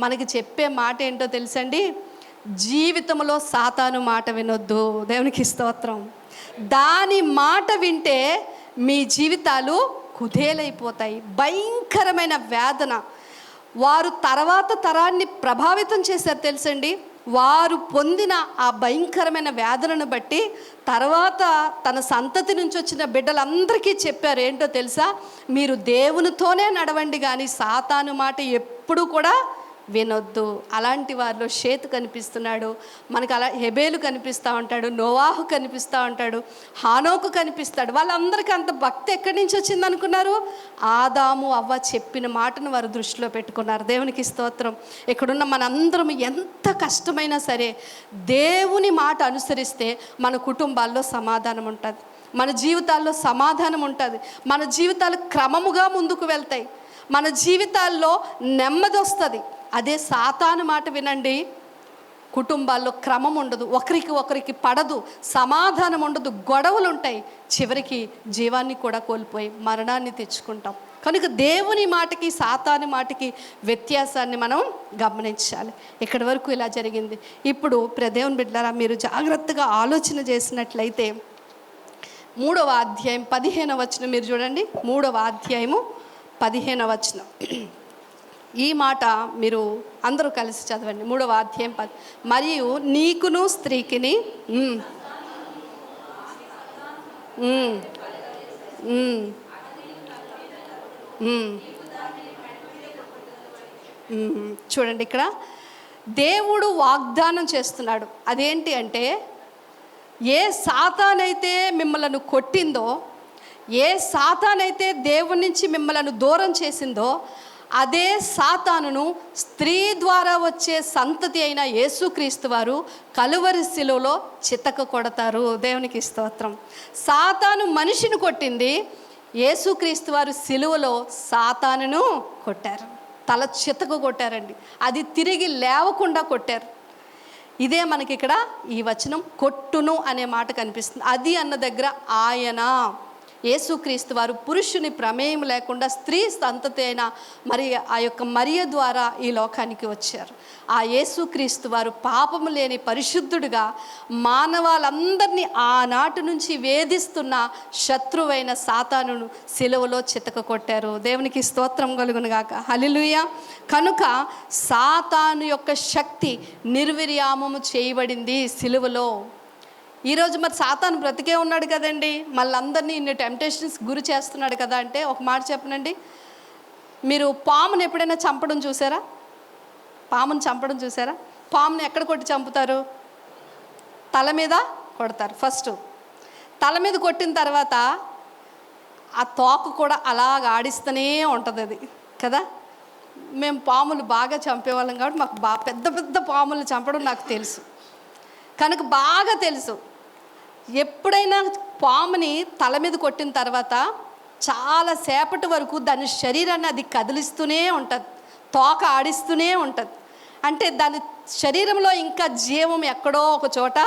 S1: మనకి చెప్పే మాట ఏంటో తెలుసండి? జీవితంలో సాతాను మాట వినొద్దు. దేవునికి స్తోత్రం. దాని మాట వింటే మీ జీవితాలు కుదేలైపోతాయి. భయంకరమైన వేదన. వారు తర్వాత తరాన్ని ప్రభావితం చేశారు తెలుసండి. వారు పొందిన ఆ భయంకరమైన వేదనను బట్టి తర్వాత తన సంతతి నుంచి వచ్చిన బిడ్డలందరికీ చెప్పారు. ఏంటో తెలుసా? మీరు దేవునితోనే నడవండి, కానీ సాతాను మాట ఎప్పుడు కూడా వినొద్దు. అలాంటి వారిలో షేతు కనిపిస్తున్నాడు మనకు, అలా హెబేలు కనిపిస్తూ ఉంటాడు, నోవాహు కనిపిస్తూ ఉంటాడు, హానోకు కనిపిస్తాడు. వాళ్ళందరికీ అంత భక్తి ఎక్కడి నుంచి వచ్చింది అనుకున్నారు? ఆదాము అవ్వ చెప్పిన మాటను వారు దృష్టిలో పెట్టుకున్నారు. దేవునికి స్తోత్రం. ఇక్కడున్న మనందరం ఎంత కష్టమైనా సరే దేవుని మాట అనుసరిస్తే మన కుటుంబాల్లో సమాధానం ఉంటుంది, మన జీవితాల్లో సమాధానం ఉంటుంది, మన జీవితాలు క్రమముగా ముందుకు వెళ్తాయి, మన జీవితాల్లో నెమ్మది వస్తుంది. అదే సాతాను మాట వినండి, కుటుంబాల్లో క్రమం ఉండదు, ఒకరికి పడదు, సమాధానం ఉండదు, గొడవలు ఉంటాయి, చివరికి జీవాన్ని కూడా కోల్పోయి మరణాన్ని తెచ్చుకుంటాం. కనుక దేవుని మాటకి సాతాను మాటకి వ్యత్యాసాన్ని మనం గమనించాలి. ఇక్కడి వరకు ఇలా జరిగింది. ఇప్పుడు దేవుని బిడ్డలారా, మీరు జాగ్రత్తగా ఆలోచన చేసినట్లయితే 3వ అధ్యాయం 15వ వచనం మీరు చూడండి. 3వ అధ్యాయము 15వ వచనం. ఈ మాట మీరు అందరూ కలిసి చదవండి. 3వ అధ్యాయం మరియు నీకును స్త్రీకిని చూడండి, ఇక్కడ దేవుడు వాగ్దానం చేస్తున్నాడు. అదేంటి అంటే, ఏ సాతానైతే మిమ్మల్ని కొట్టిందో, ఏ సాతానైతే దేవుని నుంచి మిమ్మల్ని దూరం చేసిందో, అదే సాతానును స్త్రీ ద్వారా వచ్చే సంతతి అయిన యేసుక్రీస్తు వారు కలువరి శిలువలో చితక కొడతారు. దేవునికి స్తోత్రం. సాతాను మనిషిని కొట్టింది, యేసుక్రీస్తు వారు శిలువలో సాతానును కొట్టారు, తల చితక కొట్టారండి. అది తిరిగి లేవకుండా కొట్టారు. ఇదే మనకి ఇక్కడ ఈ వచనం కొట్టును అనే మాట కనిపిస్తుంది. అది అన్న దగ్గర ఆయన యేసుక్రీస్తు వారు పురుషుని ప్రమేయం లేకుండా స్త్రీ సంతతి అయిన మరి ఆ యొక్క మరియ ద్వారా ఈ లోకానికి వచ్చారు. ఆ యేసుక్రీస్తు వారు పాపము లేని పరిశుద్ధుడిగా మానవాళ్ళందరినీ ఆనాటి నుంచి వేధిస్తున్న శత్రువైన సాతానును సిలువలో చితక కొట్టారు. దేవునికి స్తోత్రం కలుగును గాక. హల్లెలూయా. కనుక సాతాను యొక్క శక్తి నిర్విర్యామము చేయబడింది సిలువలో. ఈరోజు మరి సాతాను బ్రతికే ఉన్నాడు కదండి, మళ్ళీ అందరినీ ఇన్ని టెంప్టేషన్స్ గురి చేస్తున్నాడు కదా. అంటే ఒక మాట చెప్పనండి, మీరు పామును ఎప్పుడైనా చంపడం చూసారా? పామును చంపడం చూసారా? పామును ఎక్కడ కొట్టి చంపుతారు? తల మీద కొడతారు. ఫస్ట్ తల మీద కొట్టిన తర్వాత ఆ తోక కూడా అలాగ ఆడిస్తూనే ఉంటుంది అది కదా. మేము పాములు బాగా చంపేవాళ్ళం కాబట్టి మాకు పెద్ద పెద్ద పాములు చంపడం నాకు తెలుసు, కనుక బాగా తెలుసు. ఎప్పుడైనా పాముని తల మీద కొట్టిన తర్వాత చాలా సేపటి వరకు దాని శరీరాన్ని అది కదిలిస్తూనే ఉంటుంది, తోక ఆడిస్తూనే ఉంటుంది. అంటే దాని శరీరంలో ఇంకా జీవం ఎక్కడో ఒక చోట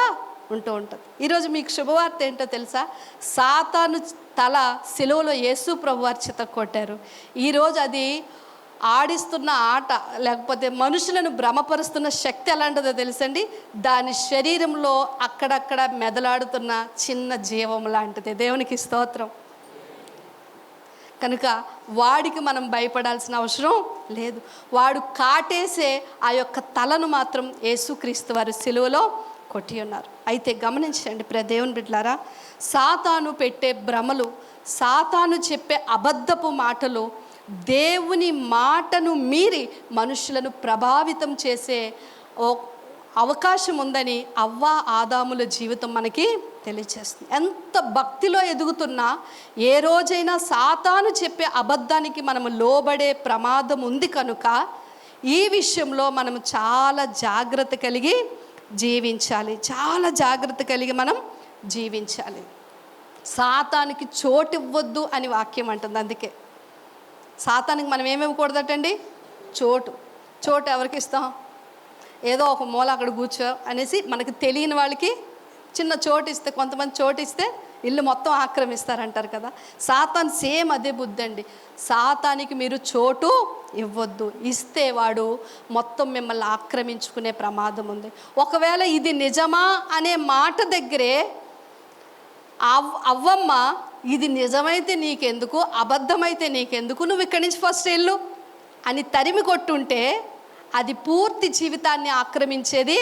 S1: ఉంటూ ఉంటుంది. ఈరోజు మీకు శుభవార్త ఏంటో తెలుసా? సాతాను తల సిలువలో యేసు ప్రభువారు చితక కొట్టారు. ఈరోజు అది ఆడిస్తున్న ఆట, లేకపోతే మనుషులను భ్రమపరుస్తున్న శక్తి ఎలాంటిదో తెలుసండి? దాని శరీరంలో అక్కడక్కడ మెదలాడుతున్న చిన్న జీవం లాంటిది. దేవునికి స్తోత్రం. కనుక వాడికి మనం భయపడాల్సిన అవసరం లేదు. వాడు కాటేసే ఆ యొక్క తలను మాత్రం యేసుక్రీస్తు వారు సిలువలో కొట్టి ఉన్నారు. అయితే గమనించండి దేవుని బిడ్డలారా, సాతాను పెట్టే భ్రమలు, సాతాను చెప్పే అబద్ధపు మాటలు దేవుని మాటను మీరి మనుషులను ప్రభావితం చేసే అవకాశం ఉందని అవ్వ ఆదాముల జీవితం మనకి తెలియచేస్తుంది. ఎంత భక్తిలో ఎదుగుతున్నా ఏ రోజైనా సాతాను చెప్పే అబద్ధానికి మనము లోబడే ప్రమాదం ఉంది కనుక ఈ విషయంలో మనం చాలా జాగ్రత్త కలిగి జీవించాలి. చాలా జాగ్రత్త కలిగి మనం జీవించాలి. సాతానికి చోటు ఇవ్వద్దు అని వాక్యం అంటుంది. అందుకే సాతానికి మనం ఏమివ్వకూడదటండి? చోటు ఎవరికి ఇస్తాం? ఏదో ఒక మూల అక్కడ కూర్చో అనేసి మనకు తెలియని వాళ్ళకి చిన్న చోటు ఇస్తే, కొంతమంది చోటు ఇస్తే ఇల్లు మొత్తం ఆక్రమిస్తారంటారు కదా. సాతాన్ సేమ్ అదే బుద్ధి అండి. సాతానికి మీరు చోటు ఇవ్వద్దు. ఇస్తే వాడు మొత్తం మిమ్మల్ని ఆక్రమించుకునే ప్రమాదం ఉంది. ఒకవేళ ఇది నిజమా అనే మాట దగ్గరే అవ్వమ్మ ఇది నిజమైతే నీకెందుకు, అబద్ధమైతే నీకెందుకు, నువ్వు ఇక్కడి నుంచి ఫస్ట్ వెళ్ళు అని తరిమి కొట్టుంటే అది పూర్తి జీవితాన్ని ఆక్రమించేది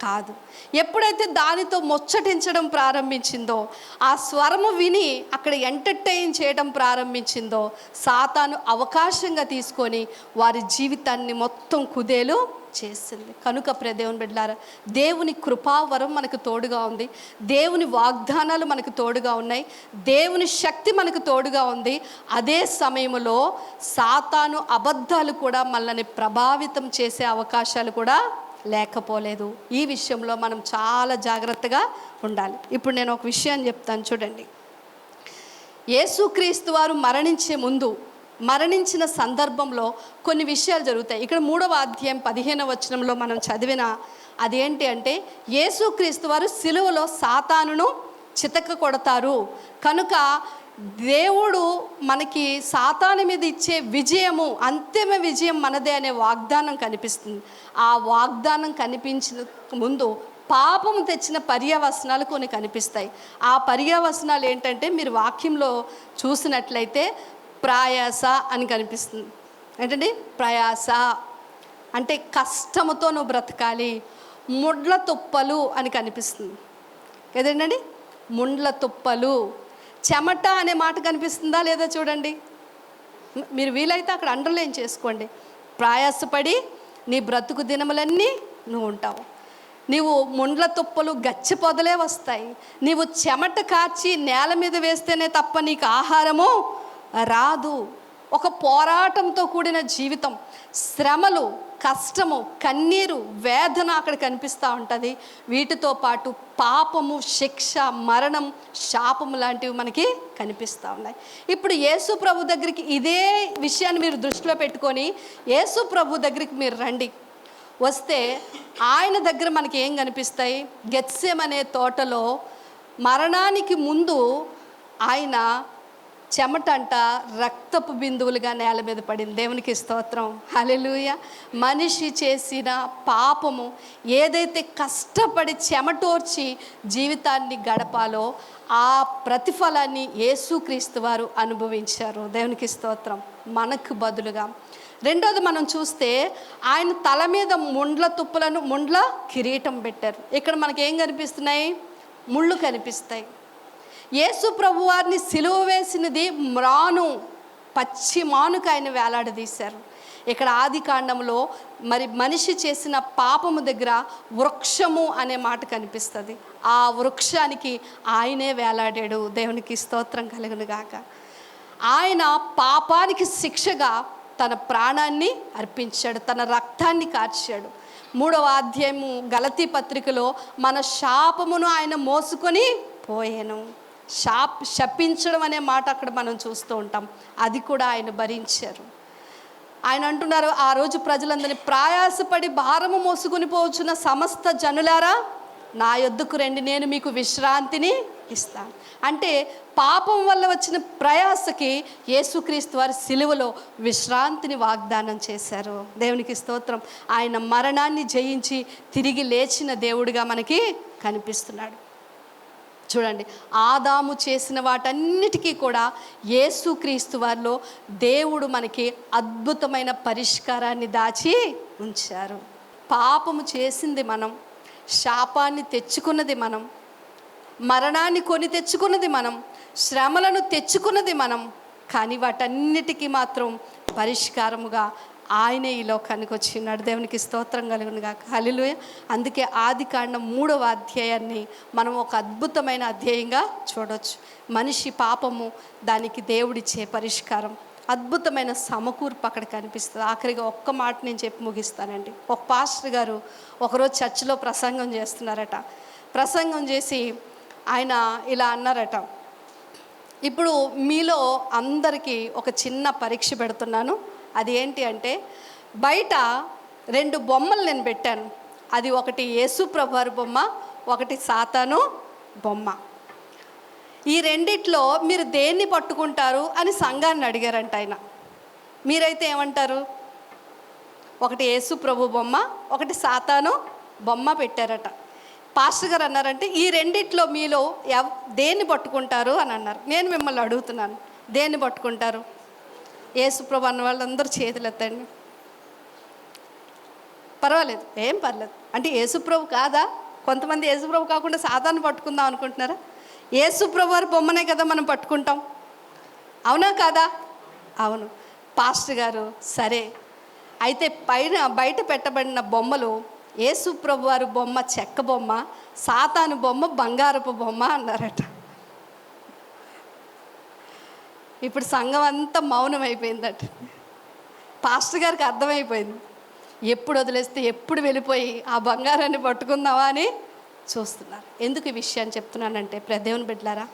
S1: కాదు. ఎప్పుడైతే దానితో ముచ్చటించడం ప్రారంభించిందో, ఆ స్వరము విని అక్కడ ఎంటర్టైన్ చేయడం ప్రారంభించిందో, సాతాను అవకాశంగా తీసుకొని వారి జీవితాన్ని మొత్తం కుదేలు చేసింది. కనుక ప్రియ దేవుని బిడ్డలారా, దేవుని కృపావరం మనకు తోడుగా ఉంది. దేవుని వాగ్దానాలు మనకు తోడుగా ఉన్నాయి. దేవుని శక్తి మనకు తోడుగా ఉంది. అదే సమయంలో సాతాను అబద్ధాలు కూడా మనల్ని ప్రభావితం చేసే అవకాశాలు కూడా లేకపోలేదు. ఈ విషయంలో మనం చాలా జాగ్రత్తగా ఉండాలి. ఇప్పుడు నేను ఒక విషయాన్ని చెప్తాను చూడండి. యేసుక్రీస్తు వారు మరణించిన సందర్భంలో కొన్ని విషయాలు జరుగుతాయి. ఇక్కడ 3వ అధ్యాయం 15వ వచనంలో మనం చదివిన అదేంటి అంటే, యేసుక్రీస్తు వారు సిలువలో సాతానును చితక కొడతారు కనుక దేవుడు మనకి సాతాను మీద ఇచ్చే విజయము, అంతిమ విజయం మనదే అనే వాగ్దానం కనిపిస్తుంది. ఆ వాగ్దానం కనిపించిన ముందు పాపము తెచ్చిన పర్యవసనాలు కొన్ని కనిపిస్తాయి. ఆ పర్యవసనాలు ఏంటంటే, మీరు వాక్యంలో చూసినట్లయితే ప్రయాస అని కనిపిస్తుంది. ఏంటండి? ప్రయాస అంటే కష్టముతో నువ్వు బ్రతకాలి. ముండ్ల తుప్పలు అని కనిపిస్తుంది. ఏదేంటండి? ముండ్ల తుప్పలు. చెమట అనే మాట కనిపిస్తుందా లేదా చూడండి. మీరు వీలైతే అక్కడ అండర్లైన్ చేసుకోండి. ప్రయాసపడి నీ బ్రతుకు దినములన్నీ నువ్వు ఉంటావు. నీవు ముండ్ల తుప్పలు గచ్చి పొదలే వస్తాయి. నీవు చెమట కార్చి నేల మీద వేస్తేనే తప్ప నీకు ఆహారము రాదు. ఒక పోరాటంతో కూడిన జీవితం, శ్రమలు, కష్టము, కన్నీరు, వేదన అక్కడ కనిపిస్తూ ఉంటుంది. వీటితో పాటు పాపము, శిక్ష, మరణం, శాపము లాంటివి మనకి కనిపిస్తూ ఉన్నాయి. ఇప్పుడు యేసు ప్రభు దగ్గరికి ఇదే విషయాన్ని మీరు దృష్టిలో పెట్టుకొని యేసు ప్రభు దగ్గరికి మీరు రండి. వస్తే ఆయన దగ్గర మనకి ఏం కనిపిస్తాయి? గెత్సెమనే తోటలో మరణానికి ముందు ఆయన చెమటంట రక్తపు బిందువులుగా నేల మీద పడింది. దేవునికి స్తోత్రం, హల్లెలూయా. మనిషి చేసిన పాపము ఏదైతే కష్టపడి చెమటోర్చి జీవితాన్ని గడపాలో ఆ ప్రతిఫలాన్ని యేసుక్రీస్తు వారు అనుభవించారు. దేవునికి స్తోత్రం. మనకు బదులుగా. రెండోది మనం చూస్తే ఆయన తల మీద ముండ్ల కిరీటం పెట్టారు. ఇక్కడ మనకి ఏం కనిపిస్తున్నాయి? ముళ్ళు కనిపిస్తాయి. యేసు ప్రభు వారిని సిలువ వేసినది పచ్చి మానుకు ఆయన వేలాడదీశారు. ఇక్కడ ఆది కాండంలో మనిషి చేసిన పాపము దగ్గర వృక్షము అనే మాట కనిపిస్తుంది. ఆ వృక్షానికి ఆయనే వేలాడాడు. దేవునికి స్తోత్రం కలుగును గాక. ఆయన పాపానికి శిక్షగా తన ప్రాణాన్ని అర్పించాడు, తన రక్తాన్ని కార్చాడు. 3వ అధ్యాయము గలతీ పత్రికలో మన శాపమును ఆయన మోసుకొని పోయాను. శపించడం అనే మాట అక్కడ మనం చూస్తూ ఉంటాం. అది కూడా ఆయన భరించారు. ఆయన అంటున్నారు, ఆ రోజు ప్రజలందరినీ ప్రయాసపడి భారము మోసుకొని పోవచ్చున్న సమస్త జనులారా నా యొద్దకు రండి, నేను మీకు విశ్రాంతిని ఇస్తాను. అంటే పాపం వల్ల వచ్చిన ప్రయాసకి యేసుక్రీస్తు వారి సిలువలో విశ్రాంతిని వాగ్దానం చేశారు. దేవునికి స్తోత్రం. ఆయన మరణాన్ని జయించి తిరిగి లేచిన దేవుడిగా మనకి కనిపిస్తున్నాడు. చూడండి, ఆదాము చేసిన వాటన్నిటికీ కూడా యేసుక్రీస్తు వారిలో దేవుడు మనకి అద్భుతమైన పరిష్కారాన్ని దాచి ఉంచారు. పాపము చేసింది మనం, శాపాన్ని తెచ్చుకున్నది మనం, మరణాన్ని కొని తెచ్చుకున్నది మనం, శ్రమలను తెచ్చుకున్నది మనం. కానీ వాటన్నిటికీ మాత్రం పరిష్కారముగా ఆయనే ఈ లోకానికి వచ్చినాడు. దేవునికి స్తోత్రం కలుగును గాక. హల్లెలూయా. అందుకే ఆదికాండం 3వ అధ్యాయాన్ని మనం ఒక అద్భుతమైన అధ్యాయంగా చూడవచ్చు. మనిషి పాపము, దానికి దేవుడిచ్చే పరిష్కారం, అద్భుతమైన సమకూర్పు అక్కడ కనిపిస్తుంది. ఆఖరిగా ఒక్క మాట నేను చెప్పి ముగిస్తానండి. ఒక పాస్టర్ గారు ఒకరోజు చర్చిలో ప్రసంగం చేస్తున్నారట. ప్రసంగం చేసి ఆయన ఇలా అన్నారట, ఇప్పుడు మీలో అందరికీ ఒక చిన్న పరీక్ష పెడుతున్నాను. అది ఏంటి అంటే, బయట 2 బొమ్మలు నేను పెట్టాను. అది ఒకటి యేసు ప్రభువారి బొమ్మ, ఒకటి సాతాను బొమ్మ. ఈ రెండిట్లో మీరు దేన్ని పట్టుకుంటారు అని సంఘాన్ని అడిగారంట ఆయన. మీరైతే ఏమంటారు? ఒకటి యేసు ప్రభు బొమ్మ, ఒకటి సాతాను బొమ్మ పెట్టారట. పాస్టర్ గారు అన్నారంటే, ఈ రెండిట్లో మీలో దేన్ని పట్టుకుంటారు అని అన్నారు. నేను మిమ్మల్ని అడుగుతున్నాను, దేన్ని పట్టుకుంటారు? యేసు ప్రభు అన్న వాళ్ళందరూ చేతులు ఎత్తండి. పర్వాలేదు, ఏం పర్లేదు. అంటే యేసు ప్రభు కాదా? కొంతమంది యేసు ప్రభు కాకుండా సాతాను పట్టుకుందాం అనుకుంటున్నారా? యేసు ప్రభు వారి బొమ్మనే కదా మనం పట్టుకుంటాం, అవునా కాదా? అవును. పాస్టర్ గారు, సరే అయితే బయట పెట్టబడిన బొమ్మలు యేసు ప్రభు వారి బొమ్మ చెక్క బొమ్మ, సాతాను బొమ్మ బంగారపు బొమ్మ అన్నారట. ఇప్పుడు సంఘం అంతా మౌనం అయిపోయిందట. పాస్టర్ గారికి అర్థమైపోయింది, ఎప్పుడు వదిలేస్తే ఎప్పుడు వెళ్ళిపోయి ఆ బంగారాన్ని పట్టుకుందామా అని చూస్తున్నారు. ఎందుకు ఈ విషయాన్ని చెప్తున్నానంటే, దేవుని బిడ్డలారా,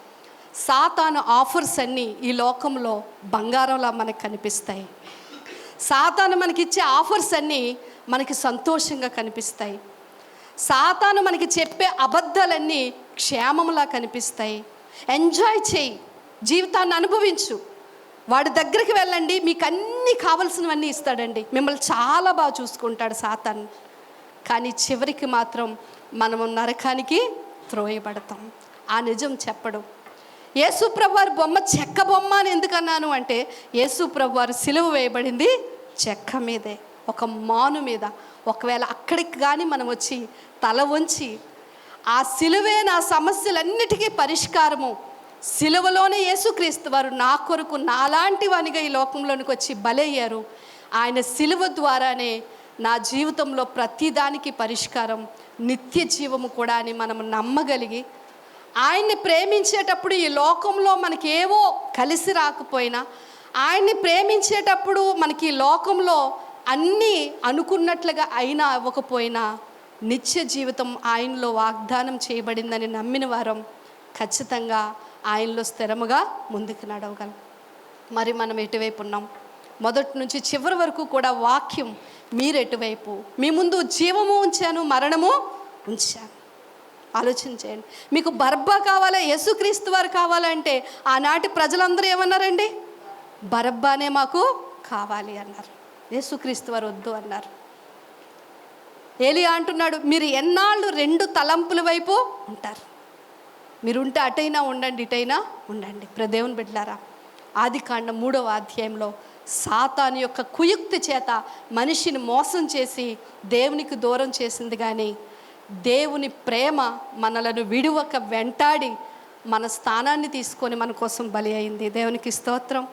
S1: సాతాను ఆఫర్స్ అన్నీ ఈ లోకంలో బంగారంలా మనకు కనిపిస్తాయి. సాతాను మనకిచ్చే ఆఫర్స్ అన్నీ మనకి సంతోషంగా కనిపిస్తాయి. సాతాను మనకి చెప్పే అబద్ధాలన్నీ క్షేమంలా కనిపిస్తాయి. ఎంజాయ్ చేయి, జీవితాన్ని అనుభవించు, వాడి దగ్గరికి వెళ్ళండి, మీకు అన్నీ కావలసినవన్నీ ఇస్తాడండి, మిమ్మల్ని చాలా బాగా చూసుకుంటాడు సాతాను. కానీ చివరికి మాత్రం మనము నరకానికి త్రోయబడతాం. ఆ నిజం చెప్పడు. యేసు ప్రభు వారి బొమ్మ చెక్క బొమ్మ అని ఎందుకన్నాను అంటే, యేసు ప్రభు వారు సిలువ వేయబడింది చెక్క మీదే, ఒక మాను మీద. ఒకవేళ అక్కడికి కానీ మనం వచ్చి తల వంచి, ఆ సిలువే నా సమస్యలన్నిటికీ పరిష్కారము, సిలువలోనే యేసుక్రీస్తు వారు నా కొరకు నాలాంటి వానిగా ఈ లోకంలోనికి వచ్చి బలయ్యారు, ఆయన సిలువ ద్వారానే నా జీవితంలో ప్రతిదానికి పరిష్కారం, నిత్య జీవము కూడా అని మనం నమ్మగలిగి, ఆయన్ని ప్రేమించేటప్పుడు ఈ లోకంలో మనకి ఏవో కలిసి రాకపోయినా, ఆయన్ని ప్రేమించేటప్పుడు మనకి ఈ లోకంలో అన్నీ అనుకున్నట్లుగా అయినా అవ్వకపోయినా, నిత్య జీవితం ఆయనలో వాగ్దానం చేయబడిందని నమ్మిన వారం ఖచ్చితంగా ఆయనలో స్థిరముగా ముందుకు నడవగలం. మరి మనం ఎటువైపు ఉన్నాం? మొదటి నుంచి చివరి వరకు కూడా వాక్యం, మీరు ఎటువైపు? మీ ముందు జీవము ఉంచాను, మరణము ఉంచాను. ఆలోచించేయండి. మీకు బరబ్బా కావాలా, యేసుక్రీస్తు వారు కావాలంటే ఆనాటి ప్రజలందరూ ఏమన్నారండి? బరబ్బానే మాకు కావాలి అన్నారు. యేసుక్రీస్తు వారు వద్దు అన్నారు. ఏలియా అంటున్నాడు, మీరు ఎన్నాళ్ళు 2 తలంపుల వైపు ఉంటారు? మీరు ఉంటే అటైనా ఉండండి, ఇటైనా ఉండండి. దేవుని బిడ్డలారా, ఆదికాండం 3వ అధ్యాయంలో సాతాను యొక్క కుయుక్తి చేత మనిషిని మోసం చేసి దేవునికి దూరం చేసింది. కానీ దేవుని ప్రేమ మనలను విడువక వెంటాడి మన స్థానాన్ని తీసుకొని మన కోసం బలి అయింది. దేవునికి స్తోత్రం.